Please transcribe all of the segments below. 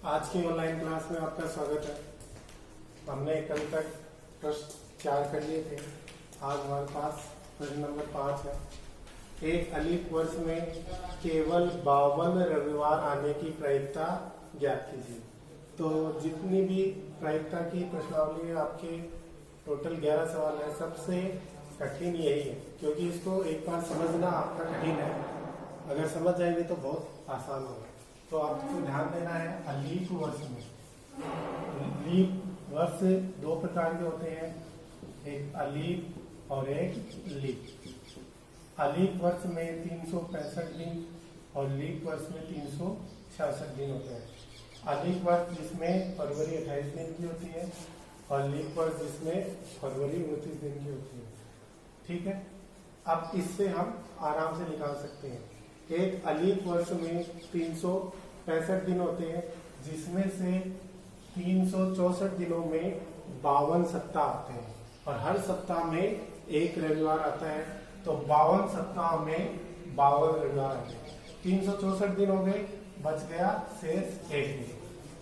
आज की online class में आपका स्वागत है। हमने कल तक प्रश्न 4 कर लिए थे। आज हमारे पास प्रश्न नंबर 5 है। एक अलीफ वर्ष में केवल 52 रविवार आने की प्रायिकता ज्ञात कीजिए। तो जितनी भी प्रायिकता की प्रश्नावली है आपके टोटल 11 सवाल है। सबसे कठिन यही है क्योंकि इसको एक बार समझना आपका कठिन है। अगर समझ जाएंगे तो बहुत आसान होगा। तो आपको ध्यान देना है अलीफ वर्ष में। लीप वर्ष 2 प्रकार के होते हैं, एक अलीफ और एक लीप। अलीफ वर्ष में 365 दिन और लीप वर्ष में 366 दिन होते हैं। अलीफ वर्ष जिसमें फरवरी 28 दिन की होती है और लीप वर्ष जिसमें फरवरी 29 दिन की होती है। ठीक है, अब इससे हम आराम से निकाल सकते हैं। एक अलीफ वर्ष में 365 दिन होते हैं जिसमें से 364 दिनों में 52 सप्ताह आते हैं और हर सप्ताह में एक रविवार आता है। तो 52 सप्ताह में 52 रविवार आते हैं। 364 दिन हो गए, बच गया शेष एक दिन।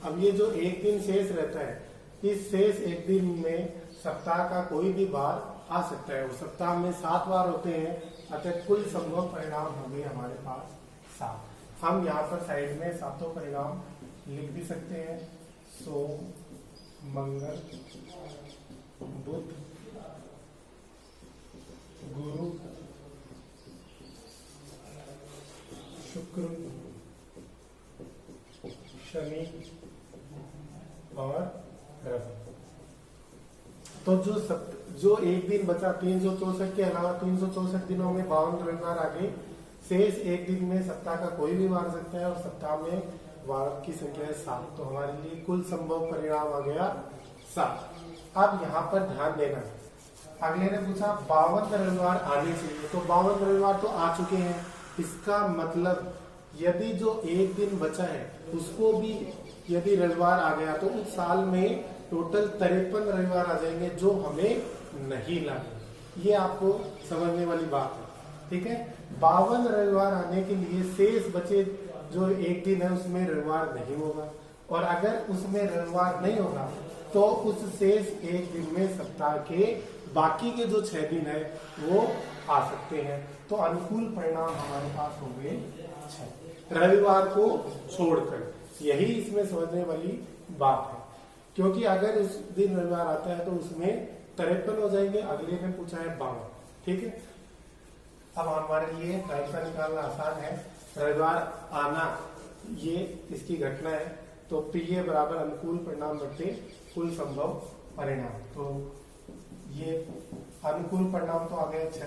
अब ये जो एक दिन शेष रहता है, इस शेष एक दिन में सप्ताह का कोई भी वार आ सकता है। वो सप्ताह में 7 वार होते हैं, अतः कुल संभव परिणाम हो गए हमारे पास 7। हम यहाँ पर साइड में 7 परिणाम लिख भी सकते हैं। सोम, मंगल, बुध, गुरु, शुक्र, शनि और रवि। तो जो एक दिन बचा 364 के अलावा 364 दिनों में 52 रविवार आ गए। शेष एक दिन में सप्ताह का कोई भी वार सकता है और सप्ताह में वार की संख्या है 7। तो हमारे लिए कुल संभव परिणाम आ गया 7। अब यहाँ पर ध्यान देना, अगले ने पूछा 52 रविवार आने चाहिए। तो 52 रविवार तो आ चुके हैं। इसका मतलब यदि जो एक दिन बचा है उसको भी यदि रविवार आ गया तो उस साल में टोटल 53 रविवार आ जाएंगे जो हमें नहीं लाने। ये आपको समझने वाली बात है। ठीक है, 52 रविवार आने के लिए शेष बचे जो एक दिन है उसमें रविवार नहीं होगा और अगर उसमें रविवार नहीं होगा तो उस शेष एक दिन में सप्ताह के बाकी के जो 6 दिन है वो आ सकते हैं। तो अनुकूल परिणाम हमारे पास हो गए 6 रविवार को छोड़कर। यही इसमें समझने वाली बात है क्योंकि अगर उस दिन रविवार आता है तो उसमें 53 हो जाएंगे। अगले ने पूछा है 52। ठीक है, अब हमारे लिए प्रायिकता निकालना आसान है। रविवार आना ये इसकी घटना है। तो पीए बराबर अनुकूल परिणाम बटे कुल संभव परिणाम। तो ये अनुकूल परिणाम तो आ गया 6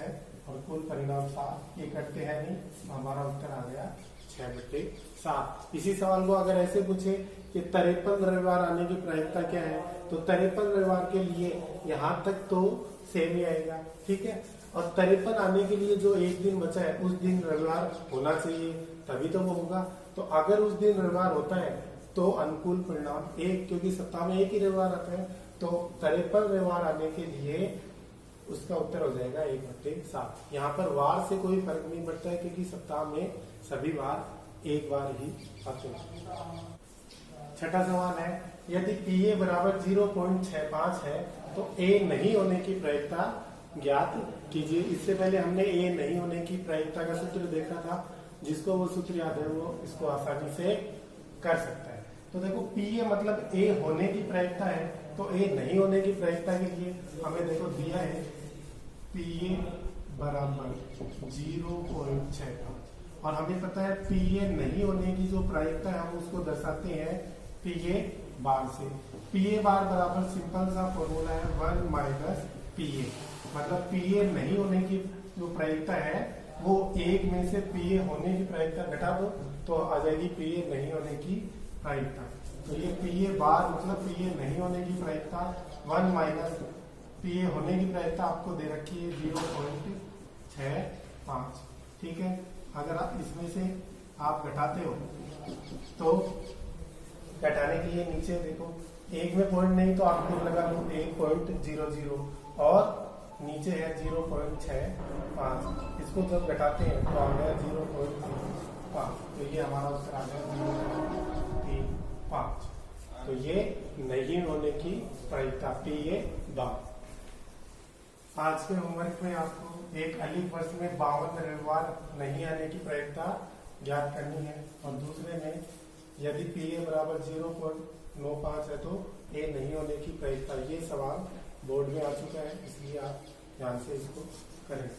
और कुल परिणाम 7। ये कटते हैं नहीं, तो हमारा उत्तर आ गया 6/7। इसी सवाल को अगर ऐसे पूछे कि 53 रविवार आने की प्रायिकता क्या है, तो 53 रविवार के लिए यहाँ तक तो सेम ही आएगा। ठीक है, और 53 आने के लिए जो एक दिन बचा है उस दिन रविवार होना चाहिए, तभी तो वो होगा। तो अगर उस दिन रविवार होता है तो अनुकूल परिणाम 1, क्योंकि सप्ताह में एक ही रविवार आता है। तो 53 रविवार आने के लिए उसका उत्तर हो जाएगा 1/7। यहाँ पर वार से कोई फर्क नहीं पड़ता है क्योंकि सप्ताह में सभी वार एक बार ही आते हैं। छठा सवाल है, यदि पीए बराबर 0.65 है तो ए नहीं होने की प्रायिकता ज्ञात कीजिए। इससे पहले हमने ए नहीं होने की प्रायिकता का सूत्र देखा था। जिसको वो सूत्र याद है वो इसको आसानी से कर सकता है। तो देखो पीए मतलब ए होने की प्रायिकता है, तो ए नहीं होने की प्रायिकता के लिए हमें देखो दिया है पीए बराबर 0.65 और हमें पता है पीए नहीं होने की जो प्रायिकता है हम उसको दर्शाते हैं पीए बार से। पीए बार बराबर सिंपल सा फॉर्मूला है 1 माइनस पीए। मतलब पीए नहीं होने की जो प्रायिकता है वो 1 में से पीए होने की प्रायिकता घटा दो तो आ जाएगी पीए नहीं होने की प्रायिकता। तो ये पीए बार मतलब पीए नहीं होने की प्रायिकता 1 माइनस पीए होने की प्रायिकता आपको दे रखी है 0.65। ठीक है, अगर आप इसमें से आप घटाते हो तो घटाने के लिए नीचे देखो 1 में पॉइंट नहीं तो आपको लगा लो 1.00 और नीचे है 0.65। इसको जब घटाते हैं तो आ गया 0.05। तो ये हमारा उत्तर आ गया 0.3 5। तो ये नहीं होने की प्रायिकता P ये बात। आज के होमवर्क में आपको एक अलिफ वर्ष में 52 रविवार नहीं आने की प्रायिकता ज्ञात करनी है, और दूसरे में यदि PA बराबर 0.95 है तो A नहीं होने की प्रायिकता। ये सवाल बोर्ड में आ चुका है, इसलिए आप ध्यान से इसको करें।